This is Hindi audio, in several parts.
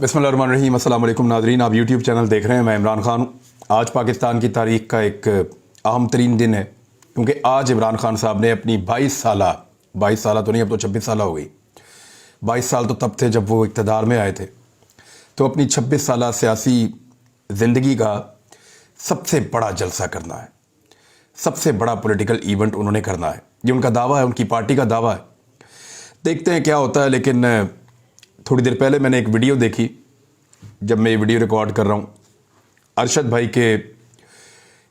बिस्मिल्लाहिर्रहमानिर्रहीम। अस्सलाम वालेकुम नाज़रीन, आप यूट्यूब चैनल देख रहे हैं। मैं इमरान ख़ान हूँ। आज पाकिस्तान की तारीख़ का एक अहम तरीन दिन है, क्योंकि आज इमरान ख़ान साहब ने अपनी 22 साल तो नहीं, अब तो 26 साल हो गई। 22 साल तो तब थे जब वो इक़्तिदार में आए थे। तो अपनी 26 साल सियासी ज़िंदगी का सबसे बड़ा जलसा करना है, सबसे बड़ा पॉलिटिकल इवेंट उन्होंने करना है। ये उनका दावा है, उनकी पार्टी का दावा है। देखते हैं क्या होता है। लेकिन थोड़ी देर पहले मैंने एक वीडियो देखी, जब मैं ये वीडियो रिकॉर्ड कर रहा हूँ। अरशद भाई के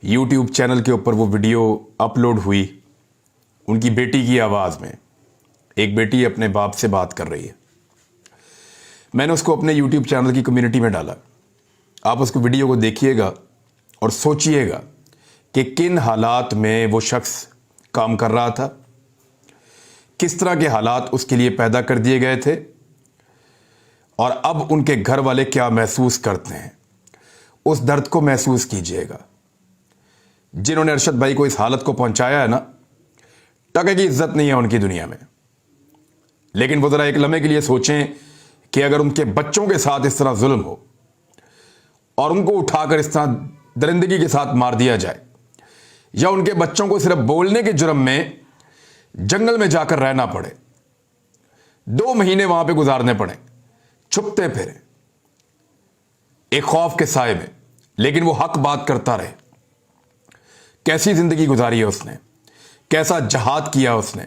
यूट्यूब चैनल के ऊपर वो वीडियो अपलोड हुई। उनकी बेटी की आवाज़ में एक बेटी अपने बाप से बात कर रही है। मैंने उसको अपने यूट्यूब चैनल की कम्युनिटी में डाला। आप उसको वीडियो को देखिएगा और सोचिएगा कि किन हालात में वो शख्स काम कर रहा था, किस तरह के हालात उसके लिए पैदा कर दिए गए थे, और अब उनके घर वाले क्या महसूस करते हैं। उस दर्द को महसूस कीजिएगा। जिन्होंने अरशद भाई को इस हालत को पहुंचाया है ना, टके की इज्जत नहीं है उनकी दुनिया में। लेकिन वो ज़रा एक लम्हे के लिए सोचें कि अगर उनके बच्चों के साथ इस तरह जुल्म हो और उनको उठाकर इस तरह दरिंदगी के साथ मार दिया जाए, या उनके बच्चों को सिर्फ बोलने के जुर्म में जंगल में जाकर रहना पड़े, 2 महीने वहां पे गुजारने पड़े छुपते फिरे एक खौफ के साए में, लेकिन वो हक बात करता रहे। कैसी जिंदगी गुजारी है उसने, कैसा जहाद किया उसने।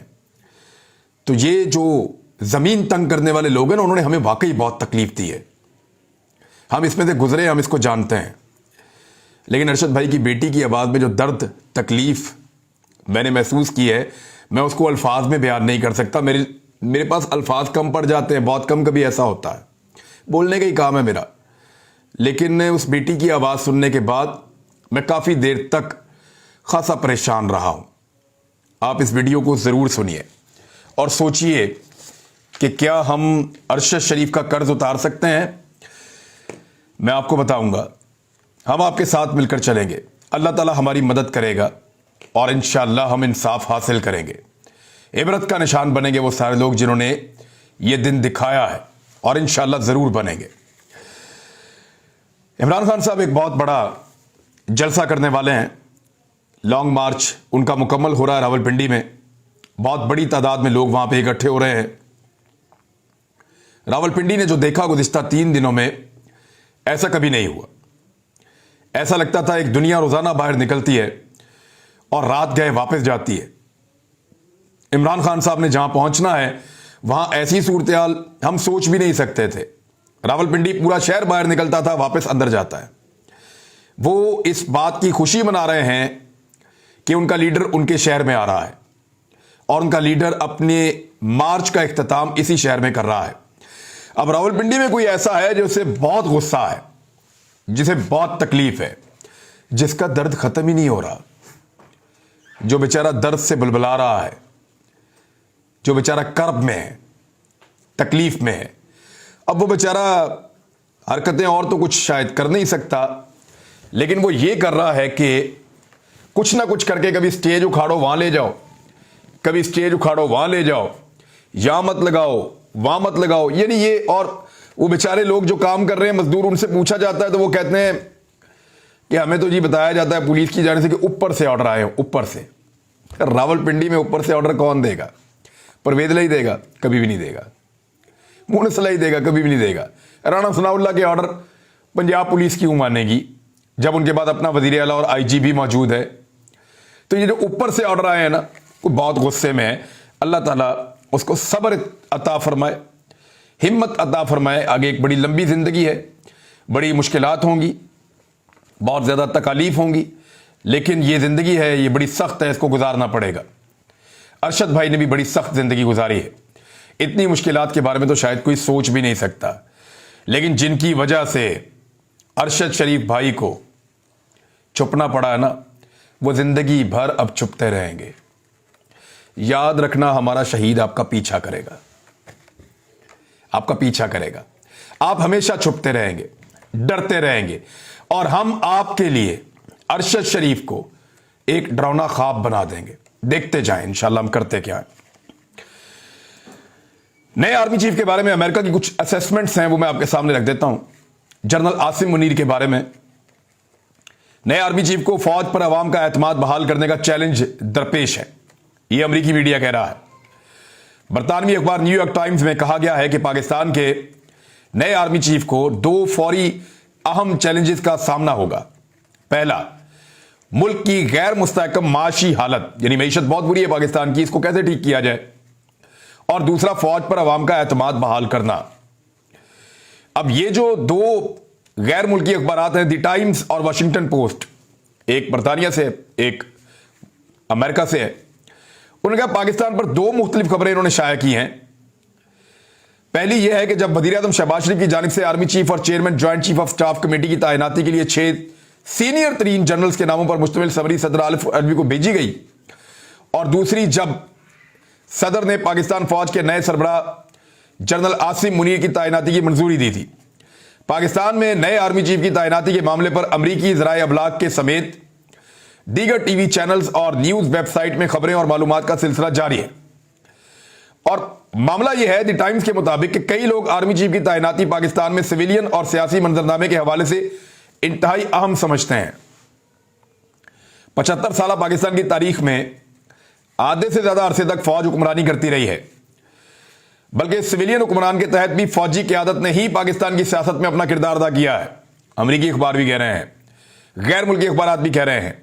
तो ये जो जमीन तंग करने वाले लोग हैं ना, उन्होंने हमें वाकई बहुत तकलीफ दी है। हम इसमें से गुजरे, हम इसको जानते हैं। लेकिन अरशद भाई की बेटी की आवाज़ में जो दर्द तकलीफ मैंने महसूस की है, मैं उसको अल्फाज में बयान नहीं कर सकता। मेरे पास अल्फाज कम पड़ जाते हैं, बहुत कम कभी ऐसा होता है। बोलने का ही काम है मेरा। लेकिन उस बेटी की आवाज़ सुनने के बाद मैं काफ़ी देर तक खासा परेशान रहा हूँ। आप इस वीडियो को ज़रूर सुनिए और सोचिए कि क्या हम अरशद शरीफ का कर्ज उतार सकते हैं। मैं आपको बताऊंगा, हम आपके साथ मिलकर चलेंगे। अल्लाह ताला हमारी मदद करेगा और इंशाअल्लाह हम इंसाफ हासिल करेंगे। इबरत का निशान बनेंगे वो सारे लोग जिन्होंने ये दिन दिखाया है, और इंशाअल्लाह ज़रूर बनेंगे। इमरान खान साहब एक बहुत बड़ा जलसा करने वाले हैं। लॉन्ग मार्च उनका मुकम्मल हो रहा है रावलपिंडी में। बहुत बड़ी तादाद में लोग वहां पे इकट्ठे हो रहे हैं। रावलपिंडी ने जो देखा गुज़िश्ता 3 दिनों में, ऐसा कभी नहीं हुआ। ऐसा लगता था एक दुनिया रोज़ाना बाहर निकलती है और रात गए वापस जाती है। इमरान खान साहब ने जहां पहुंचना है वहां ऐसी सूरत हाल हम सोच भी नहीं सकते थे। रावलपिंडी पूरा शहर बाहर निकलता था, वापस अंदर जाता है। वो इस बात की खुशी मना रहे हैं कि उनका लीडर उनके शहर में आ रहा है, और उनका लीडर अपने मार्च का इख्तिताम इसी शहर में कर रहा है। अब रावलपिंडी में कोई ऐसा है जिसे बहुत गुस्सा है, जिसे बहुत तकलीफ है, जिसका दर्द खत्म ही नहीं हो रहा, जो बेचारा दर्द से बुलबुला रहा है, जो बेचारा कर्ब में है, तकलीफ में है। अब वो बेचारा हरकतें और तो कुछ शायद कर नहीं सकता, लेकिन वो ये कर रहा है कि कुछ ना कुछ करके कभी स्टेज उखाड़ो वहां ले जाओ, कभी स्टेज उखाड़ो वहां ले जाओ, यहां मत लगाओ वहां मत लगाओ, यानी ये। और वो बेचारे लोग जो काम कर रहे हैं, मजदूर, उनसे पूछा जाता है तो वो कहते हैं कि हमें तो जी बताया जाता है पुलिस की जाने से कि ऊपर से ऑर्डर आए हो, ऊपर से। रावलपिंडी में ऊपर से ऑर्डर कौन देगा? परवेज लाई देगा? कभी भी नहीं देगा। मुनसला ही देगा? कभी भी नहीं देगा। राणा सनाउल्लाह के ऑर्डर पंजाब पुलिस क्यों मानेगी, जब उनके बाद अपना वजीर आला और आईजी भी मौजूद है? तो ये जो ऊपर से ऑर्डर आए हैं ना, वो बहुत गुस्से में है। अल्लाह ताला उसको सब्र अता फरमाए, हिम्मत अता फरमाए। आगे एक बड़ी लंबी जिंदगी है, बड़ी मुश्किलात होंगी, बहुत ज़्यादा तकालीफ होंगी, लेकिन ये ज़िंदगी है, ये बड़ी सख्त है, इसको गुजारना पड़ेगा। अरशद भाई ने भी बड़ी सख्त ज़िंदगी गुजारी है। इतनी मुश्किलात के बारे में तो शायद कोई सोच भी नहीं सकता, लेकिन जिनकी वजह से अरशद शरीफ भाई को छुपना पड़ा है ना, वो ज़िंदगी भर अब छुपते रहेंगे। याद रखना, हमारा शहीद आपका पीछा करेगा, आपका पीछा करेगा। आप हमेशा छुपते रहेंगे, डरते रहेंगे, और हम आपके लिए अरशद शरीफ को एक डरावना ख्वाब बना देंगे। देखते जाएं इंशाल्लाह हम करते क्या है। नए आर्मी चीफ के बारे में अमेरिका की कुछ असेसमेंट्स हैं, वो मैं आपके सामने रख देता हूं। जनरल आसिम मुनीर के बारे में, नए आर्मी चीफ को फौज पर अवाम का एतमाद बहाल करने का चैलेंज दरपेश है, यह अमेरिकी मीडिया कह रहा है। बरतानवी अखबार न्यूयॉर्क टाइम्स में कहा गया है कि पाकिस्तान के नए आर्मी चीफ को 2 फौरी अहम चैलेंजेस का सामना होगा। पहला, मुल्क की गैर मुस्तहकम माशी हालत, यानी मईशत बहुत बुरी है पाकिस्तान की, इसको कैसे ठीक किया जाए। और दूसरा, फौज पर अवाम का एतमाद बहाल करना। अब ये जो 2 गैर मुल्की अखबारात हैं, द टाइम्स और वाशिंगटन पोस्ट, एक बरतानिया से एक अमेरिका से है, उन्होंने कहा पाकिस्तान पर 2 मुख्तलिफ खबरें इन्होंने शाया की हैं। पहली यह है कि जब वज़ीर-ए-आज़म शहबाज शरीफ की जानिब से आर्मी चीफ और chairman joint chief of staff committee की तैनाती के लिए 6 सीनियर तरीन जनरल्स के नामों पर मुश्तमिल समरी सदर आरिफ अलवी को भेजी गई, और दूसरी जब सदर ने पाकिस्तान फौज के नए सरबराह जनरल आसिम मुनीर की तैनाती की मंजूरी दी थी। पाकिस्तान में नए आर्मी चीफ की तैनाती के मामले पर अमरीकी ज़राए अबलाग के समेत दीगर टीवी चैनल्स और न्यूज़ वेबसाइट में खबरें और मालूमात का सिलसिला जारी है। और मामला यह है, द टाइम्स के मुताबिक, कि कई लोग आर्मी चीफ की तैनाती पाकिस्तान में सिविलियन और सियासी मंजरनामे के हवाले से इंतहाई अहम समझते हैं। 75 साल पाकिस्तान की तारीख में आधे से ज्यादा अरसे तक फौज हुक्मरानी करती रही है, बल्कि सिविलियन हुक्मरान के तहत भी फौजी क़यादत ने ही पाकिस्तान की सियासत में अपना किरदार अदा किया है। अमरीकी अखबार भी कह रहे हैं, गैर मुल्की अखबार भी कह रहे हैं।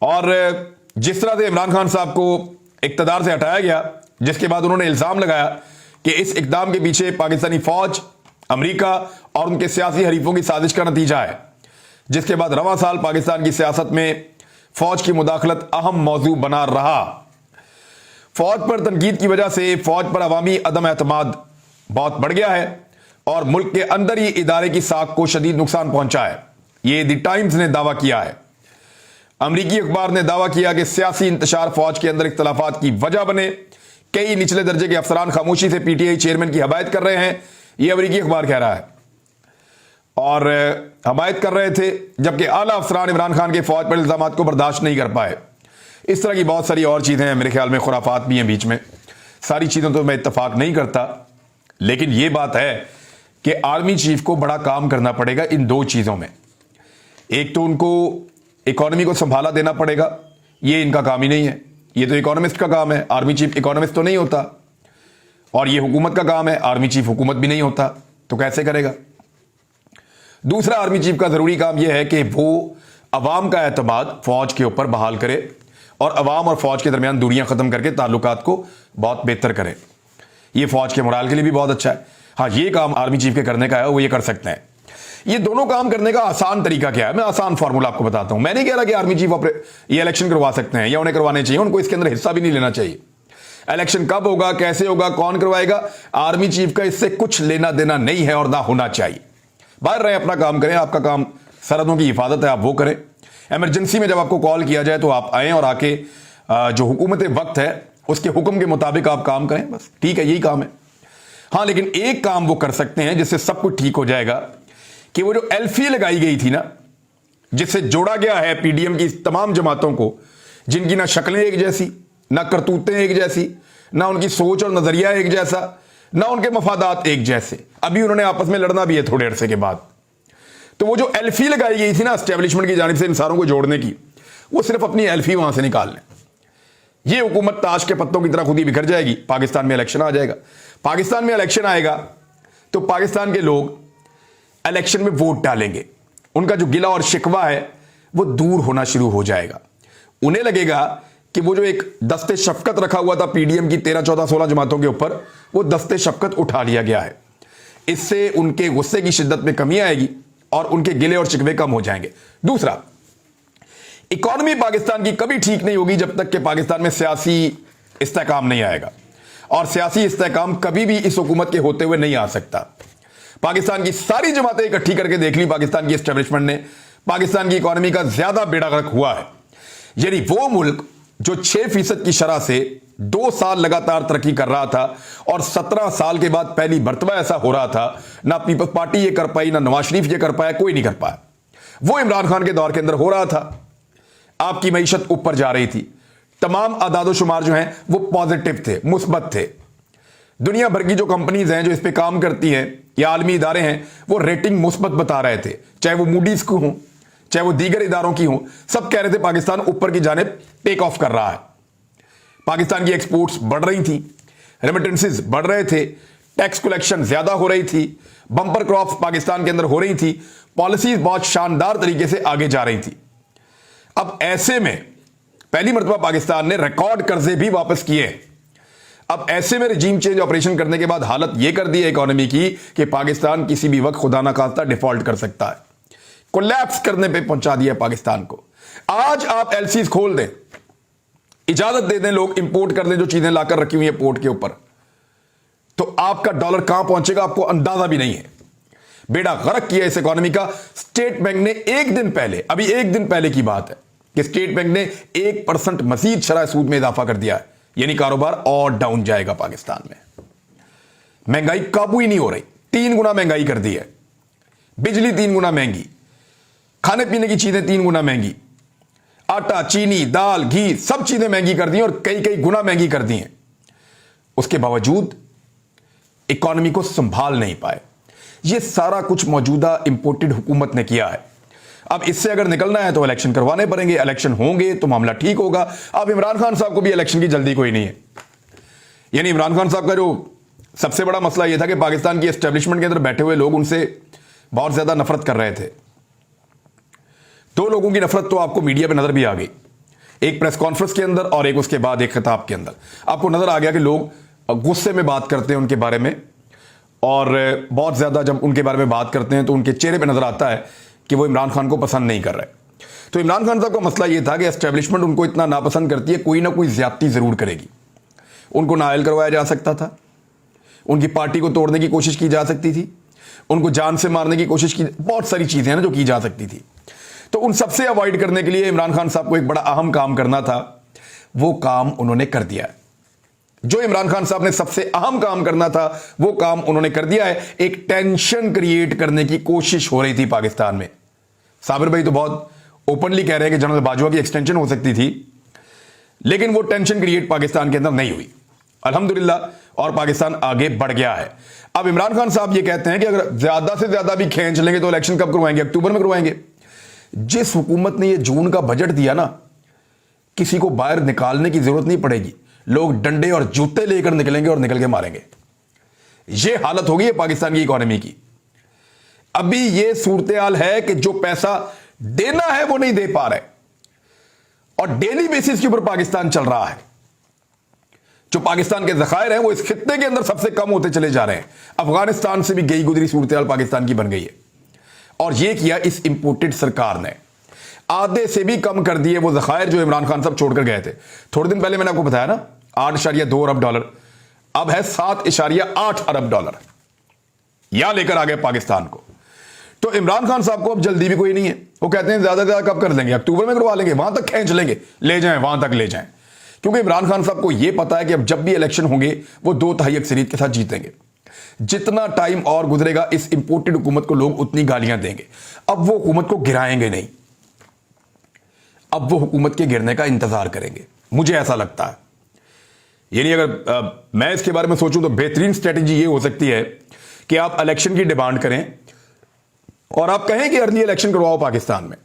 और जिस तरह से इमरान खान साहब को इक़्तिदार से हटाया गया, जिसके बाद उन्होंने इल्ज़ाम लगाया कि इस इक़दाम के पीछे पाकिस्तानी फौज, अमरीका और उनके सियासी हरीफों की साजिश का नतीजा है, जिसके बाद रवां साल पाकिस्तान की सियासत में फौज की मुदाखलत अहम मौजू बना रहा। फौज पर तनकीद की वजह से फौज पर अवामी अदम एतमाद बहुत बढ़ गया है और मुल्क के अंदर ही इदारे की साख को शदीद नुकसान पहुंचा है, ये द टाइम्स ने दावा किया है। अमरीकी अखबार ने दावा किया कि सियासी इंतशार फौज के अंदर इख्तलाफात की वजह बने। कई निचले दर्जे के अफसरान खामोशी से पीटीआई चेयरमैन की हमायत कर रहे हैं, यह अमरीकी अखबार कह रहा है। और हमायत कर रहे थे, जबकि आला अफसरान इमरान खान के फौज पर इल्जामात को बर्दाश्त नहीं कर पाए। इस तरह की बहुत सारी और चीज़ें हैं, मेरे ख्याल में खुराफात भी हैं बीच में। सारी चीज़ों तो मैं इत्तफाक नहीं करता, लेकिन यह बात है कि आर्मी चीफ को बड़ा काम करना पड़ेगा इन 2 चीज़ों में। एक तो उनको इकोनॉमी को संभाला देना पड़ेगा, ये इनका काम ही नहीं है, ये तो इकोनॉमिस्ट का काम है। आर्मी चीफ इकोनॉमिस्ट तो नहीं होता, और ये हुकूमत का काम है, आर्मी चीफ हुकूमत भी नहीं होता, तो कैसे करेगा। दूसरा, आर्मी चीफ का जरूरी काम यह है कि वो अवाम का एतमाद फौज के ऊपर बहाल करे और अवाम और फौज के दरमियान दूरियां खत्म करके ताल्लुकात को बहुत बेहतर करे। ये फौज के मोराल के लिए भी बहुत अच्छा है। हाँ, ये काम आर्मी चीफ के करने का है, वो ये कर सकते हैं। ये दोनों काम करने का आसान तरीका क्या है, मैं आसान फार्मूला आपको बताता हूं। मैं नहीं कह रहा कि आर्मी चीफ ये इलेक्शन करवा सकते हैं या उन्हें करवाने चाहिए, उनको इसके अंदर हिस्सा भी नहीं लेना चाहिए। इलेक्शन कब होगा, कैसे होगा, कौन करवाएगा, आर्मी चीफ का इससे कुछ लेना देना नहीं है और ना होना चाहिए। बाहर रहे, अपना काम करें, आपका काम सरहदों की हिफाजत है, आप वो करें। इमरजेंसी में जब आपको कॉल किया जाए तो आप आएँ और आके जो हुकूमत वक्त है उसके हुक्म के मुताबिक आप काम करें, बस ठीक है, यही काम है। हाँ, लेकिन एक काम वो कर सकते हैं जिससे सब कुछ ठीक हो जाएगा, कि वो जो एल्फी लगाई गई थी ना, जिससे जोड़ा गया है पीडीएम की तमाम जमातों को, जिनकी ना शक्लें एक जैसी, ना करतूतें एक जैसी, ना उनकी सोच और नजरिया एक जैसा, ना उनके मफादात एक जैसे, अभी उन्होंने आपस में लड़ना भी है थोड़े अरसे के बाद। तो वो जो एल्फी लगाई गई थी ना एस्टेब्लिशमेंट की जानिब से इन सारों को जोड़ने की, वो सिर्फ अपनी एल्फी वहां से निकाल लें। ये हुकूमत ताश के पत्तों की तरह खुद ही बिखर जाएगी। पाकिस्तान में इलेक्शन आ जाएगा, पाकिस्तान में इलेक्शन आएगा तो पाकिस्तान के लोग इलेक्शन में वोट डालेंगे, उनका जो गिला और शिकवा है वो दूर होना शुरू हो जाएगा। उन्हें लगेगा कि वो जो एक दस्ते शफकत रखा हुआ था पीडीएम की 13, 14, 16 जमातों के ऊपर, वो दस्ते शफकत उठा लिया गया है। इससे उनके गुस्से की शिद्दत में कमी आएगी और उनके गिले और शिकवे कम हो जाएंगे। दूसरा, इकॉनमी पाकिस्तान की कभी ठीक नहीं होगी जब तक कि पाकिस्तान में सियासी इस्तेहकाम नहीं आएगा, और सियासी इस्तेहकाम कभी भी इस हुकूमत के होते हुए नहीं आ सकता। पाकिस्तान की सारी जमातें इकट्ठी करके देख ली पाकिस्तान की एस्टेब्लिशमेंट ने, पाकिस्तान की इकॉनमी का ज्यादा बेड़ा गर्क हुआ है। यानी वो मुल्क जो 6% की शरह से 2 साल लगातार तरक्की कर रहा था और 17 साल के बाद पहली मर्तबा ऐसा हो रहा था, ना पीपल्स पार्टी ये कर पाई, ना नवाज शरीफ ये कर पाया, कोई नहीं कर पाया। वो इमरान खान के दौर के अंदर हो रहा था। आपकी मईशत ऊपर जा रही थी, तमाम आदादो शुमार जो हैं वो पॉजिटिव थे, मुस्बत थे। दुनिया भर की जो कंपनीज हैं जो इस पे काम करती हैं या आलमी इदारे हैं, वो रेटिंग मुस्बत बता रहे थे, चाहे वो मूडीज को हो, चाहे वो दीगर इदारों की हो, सब कह रहे थे पाकिस्तान ऊपर की जानिब टेक ऑफ कर रहा है। पाकिस्तान की एक्सपोर्ट्स बढ़ रही थी, रेमिटेंसेस बढ़ रहे थे, टैक्स कलेक्शन ज्यादा हो रही थी, बंपर क्रॉप्स पाकिस्तान के अंदर हो रही थी, पॉलिसीज बहुत शानदार तरीके से आगे जा रही थी। अब ऐसे में पहली मर्तबा पाकिस्तान ने रिकॉर्ड कर्जे भी वापस किए। अब ऐसे में रजीम चेंज ऑपरेशन करने के बाद हालत यह कर दी है इकोनॉमी की कि पाकिस्तान किसी भी वक्त खुदा ना खास्ता डिफॉल्ट कर सकता है, कोलैप्स करने पे पहुंचा दिया पाकिस्तान को। आज आप एलसीज खोल दें, इजाजत दे दें, लोग इंपोर्ट कर दें जो चीजें लाकर रखी हुई है पोर्ट के ऊपर, तो आपका डॉलर कहां पहुंचेगा आपको अंदाजा भी नहीं है। बेड़ा गर्क किया इस इकोनॉमी का। स्टेट बैंक ने एक दिन पहले, अभी एक दिन पहले की बात है कि स्टेट बैंक ने 1% मजीद शरह सूद में इजाफा कर दिया है, यानी कारोबार और डाउन जाएगा पाकिस्तान में। महंगाई काबू ही नहीं हो रही, 3 गुना महंगाई कर दी है, बिजली 3 गुना महंगी, खाने पीने की चीजें 3 गुना महंगी, आटा, चीनी, दाल, घी, सब चीजें महंगी कर दी और कई कई गुना महंगी कर दी हैं। उसके बावजूद इकोनॉमी को संभाल नहीं पाए। यह सारा कुछ मौजूदा इंपोर्टेड हुकूमत ने किया है। अब इससे अगर निकलना है तो इलेक्शन करवाने पड़ेंगे, इलेक्शन होंगे तो मामला ठीक होगा। अब इमरान खान साहब को भी इलेक्शन की जल्दी कोई नहीं है। यानी इमरान खान साहब का जो सबसे बड़ा मसला यह था कि पाकिस्तान की एस्टेब्लिशमेंट के अंदर बैठे हुए लोग उनसे बहुत ज्यादा नफरत कर रहे थे। 2 लोगों की नफरत तो आपको मीडिया पे नजर भी आ गई, एक प्रेस कॉन्फ्रेंस के अंदर और एक उसके बाद एक खिताब के अंदर। आपको नजर आ गया कि लोग गुस्से में बात करते हैं उनके बारे में, और बहुत ज्यादा जब उनके बारे में बात करते हैं तो उनके चेहरे पे नजर आता है कि वो इमरान खान को पसंद नहीं कर रहे। तो इमरान खान साहब का मसला यह था कि एस्टेब्लिशमेंट उनको इतना नापसंद करती है, कोई ना कोई ज्यादती जरूर करेगी। उनको नायल करवाया जा सकता था, उनकी पार्टी को तोड़ने की कोशिश की जा सकती थी, उनको जान से मारने की कोशिश की, बहुत सारी चीजें हैं ना जो की जा सकती थी। तो उन सबसे अवॉइड करने के लिए इमरान खान साहब को एक बड़ा अहम काम करना था, वो काम उन्होंने कर दिया है। जो इमरान खान साहब ने सबसे अहम काम करना था वो काम उन्होंने कर दिया है। एक टेंशन क्रिएट करने की कोशिश हो रही थी पाकिस्तान में। साबिर भाई तो बहुत ओपनली कह रहे हैं कि जनरल बाजवा की एक्सटेंशन हो सकती थी, लेकिन वो टेंशन क्रिएट पाकिस्तान के अंदर नहीं हुई अल्हम्दुलिल्लाह, और पाकिस्तान आगे बढ़ गया है। अब इमरान खान साहब ये कहते हैं कि अगर ज्यादा से ज्यादा भी खींच लेंगे तो इलेक्शन कब करवाएंगे? अक्टूबर में करवाएंगे। जिस हुकूमत ने ये जून का बजट दिया ना, किसी को बाहर निकालने की जरूरत नहीं पड़ेगी, लोग डंडे और जूते लेकर निकलेंगे और निकल के मारेंगे। यह हालत हो गई है पाकिस्तान की इकोनॉमी की। अभी यह सूरत हाल है कि जो पैसा देना है वो नहीं दे पा रहे, और डेली बेसिस के ऊपर पाकिस्तान चल रहा है। जो पाकिस्तान के जखायर हैं वो इस खित्ते के अंदर सबसे कम होते चले जा रहे हैं। अफगानिस्तान से भी गई गुजरी सूरत हाल पाकिस्तान की बन गई है, और यह किया इस इंपोर्टेड सरकार ने। आधे से भी कम कर दिए वो जखायर जो इमरान खान साहब छोड़कर गए थे। थोड़े दिन पहले मैंने आपको बताया ना, 8.2 अरब डॉलर अब है 7.8 अरब डॉलर, यहां लेकर आ गए पाकिस्तान को। तो इमरान खान साहब को अब जल्दी भी कोई नहीं है। वो कहते हैं ज्यादा से ज्यादा कब कर लेंगे? अक्टूबर में करवा लेंगे, वहां तक खींच लेंगे, ले जाएं, वहां तक ले जाएं। क्योंकि इमरान खान साहब को यह पता है कि अब जब भी इलेक्शन होंगे वो 2/3 अक्सरियत के साथ जीतेंगे। जितना टाइम और गुजरेगा इस इंपोर्टेड हुकूमत को लोग उतनी गालियां देंगे। अब वो हुकूमत को गिराएंगे नहीं, अब वो हुकूमत के गिरने का इंतजार करेंगे, मुझे ऐसा लगता है। यानी अगर मैं इसके बारे में सोचूं तो बेहतरीन स्ट्रेटेजी ये हो सकती है कि आप इलेक्शन की डिमांड करें और आप कहें कि अर्ली इलेक्शन करवाओ पाकिस्तान में,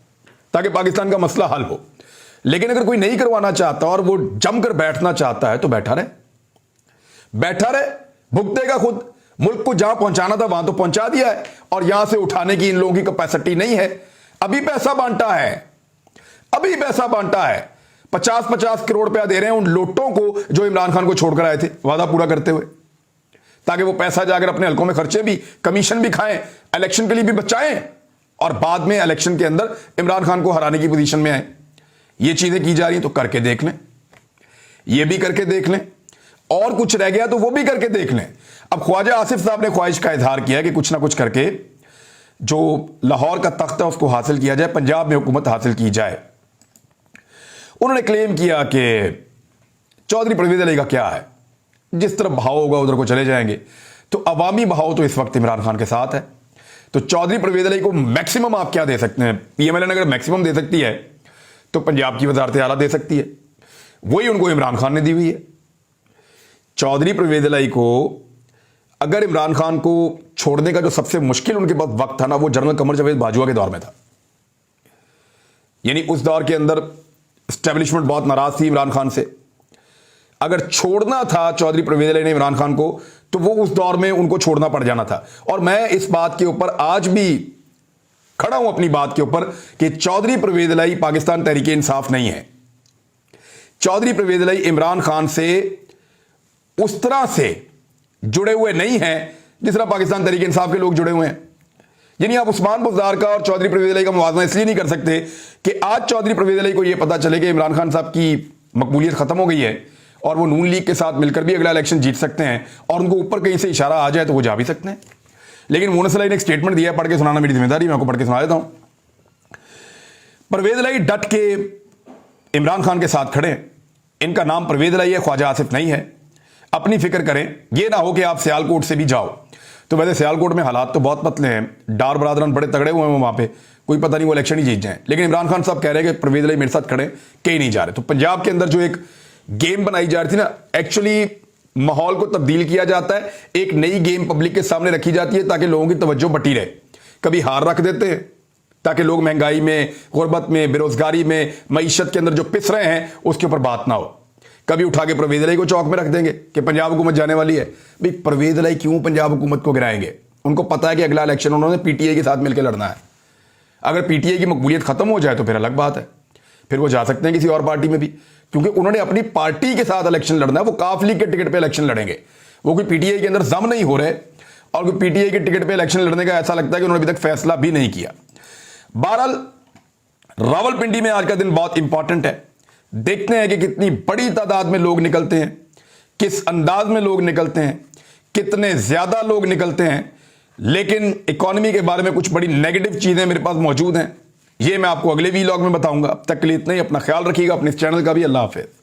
ताकि पाकिस्तान का मसला हल हो। लेकिन अगर कोई नहीं करवाना चाहता और वो जमकर बैठना चाहता है तो बैठा रहे, भुगतेगा खुद। मुल्क को जहां पहुंचाना था वहां तो पहुंचा दिया है, और यहां से उठाने की इन लोगों की कैपेसिटी नहीं है। अभी पैसा बांटा है, 50-50 करोड़ रुपया दे रहे हैं उन लोटों को जो इमरान खान को छोड़कर आए थे वादा पूरा करते हुए, ताकि वो पैसा जाकर अपने हलकों में खर्चे भी, कमीशन भी खाएं, इलेक्शन के लिए भी बचाएं, और बाद में इलेक्शन के अंदर इमरान खान को हराने की पोजीशन में आए। ये चीजें की जा रही हैं तो करके देख लें, ये भी करके देख लें, और कुछ रह गया तो वो भी करके देख लें। अब ख्वाजा आसिफ साहब ने ख्वाहिश का इजहार किया कि कुछ ना कुछ करके जो लाहौर का तख्त है उसको हासिल किया जाए, पंजाब में हुकूमत हासिल की जाए। उन्होंने क्लेम किया कि चौधरी परवेज अली का क्या है, जिस तरफ बहाव होगा उधर को चले जाएंगे। तो अवामी बहाव तो इस वक्त इमरान खान के साथ है। तो चौधरी परवेज अली को मैक्सिमम आप क्या दे सकते हैं? पीएमएलएन अगर मैक्सिमम दे सकती है तो पंजाब की वजारत आला दे सकती है, वही उनको इमरान खान ने दी हुई है। चौधरी परवेज इलाही को अगर इमरान खान को छोड़ने का जो सबसे मुश्किल उनके पास वक्त था ना, वो जनरल कमर जावेद बाजवा के दौर में था। यानी उस दौर के अंदर एस्टेब्लिशमेंट बहुत नाराज थी इमरान खान से। अगर छोड़ना था चौधरी परवेज इलाही ने इमरान खान को, तो वो उस दौर में उनको छोड़ना पड़ जाना था। और मैं इस बात के ऊपर आज भी खड़ा हूं अपनी बात के ऊपर कि चौधरी परवेज इलाही पाकिस्तान तहरीक इंसाफ नहीं है। चौधरी परवेज इलाही इमरान खान से उस तरह से जुड़े हुए नहीं हैं जिस तरह पाकिस्तान तहरीक इंसाफ के लोग जुड़े हुए हैं। यानी आप उस्मान बुज़दार का और चौधरी परवेज इलाही का मुवाज़ना इसलिए नहीं कर सकते कि आज चौधरी परवेज इलाही को यह पता चले कि इमरान खान साहब की मकबूलियत खत्म हो गई है और वो नून लीग के साथ मिलकर भी अगला इलेक्शन जीत सकते हैं और उनको ऊपर कहीं से इशारा आ जाए तो वो जा भी सकते हैं। लेकिन मोनस इलाही ने एक स्टेटमेंट दिया, पढ़ के सुनाना मेरी जिम्मेदारी, मैं आपको पढ़ के सुना देता हूं। परवेज इलाही डट के इमरान खान के साथ खड़े हैं। इनका नाम परवेज इलाही है, ख्वाजा आसिफ नहीं है। अपनी फिक्र करें, यह ना हो कि आप सियालकोट से भी जाओ। तो वैसे सियालकोट में हालात तो बहुत पतले हैं, डार बरादरान बड़े तगड़े हुए हैं वहां पे, कोई पता नहीं वो इलेक्शन ही जीत जाए। लेकिन इमरान खान साहब कह रहे हैं कि परवेज इलाही मेरे साथ खड़े, कहीं नहीं जा रहे। तो पंजाब के अंदर जो एक गेम बनाई जा रही थी ना, एक्चुअली माहौल को तब्दील किया जाता है, एक नई गेम पब्लिक के सामने रखी जाती है ताकि लोगों की तवज्जो बटी रहे। कभी हार रख देते हैं ताकि लोग महंगाई में, गुर्बत में, बेरोजगारी में, मईशत के अंदर जो पिस रहे हैं उसके ऊपर बात ना हो। कभी उठा के परवेज इलाही को चौक में रख देंगे कि पंजाब हुकूमत जाने वाली है। भाई परवेज इलाही क्यों पंजाब हुकूमत को गिराएंगे? उनको पता है कि अगला इलेक्शन उन्होंने पीटीआई के साथ मिलकर लड़ना है। अगर पीटीआई की मकबूलियत खत्म हो जाए तो फिर अलग बात है, फिर वो जा सकते हैं किसी और पार्टी में भी, क्योंकि उन्होंने अपनी पार्टी के साथ इलेक्शन लड़ना है। वो काफ लीग के टिकट पे इलेक्शन लड़ेंगे, वो कोई पीटीआई के अंदर जम नहीं हो रहे और कोई पीटीआई के टिकट पे इलेक्शन लड़ने का ऐसा लगता है कि उन्होंने अभी तक फैसला भी नहीं किया। बहरहाल रावलपिंडी में आज का दिन बहुत इंपॉर्टेंट है। देखते हैं कि कितनी बड़ी तादाद में लोग निकलते हैं, किस अंदाज में लोग निकलते हैं, कितने ज्यादा लोग निकलते हैं। लेकिन इकोनॉमी के बारे में कुछ बड़ी नेगेटिव चीजें मेरे पास मौजूद हैं, ये मैं आपको अगले वीलॉग में बताऊंगा। अब तक के लिए इतना ही। अपना ख्याल रखिएगा, अपने इस चैनल का भी। अल्लाह हाफिज।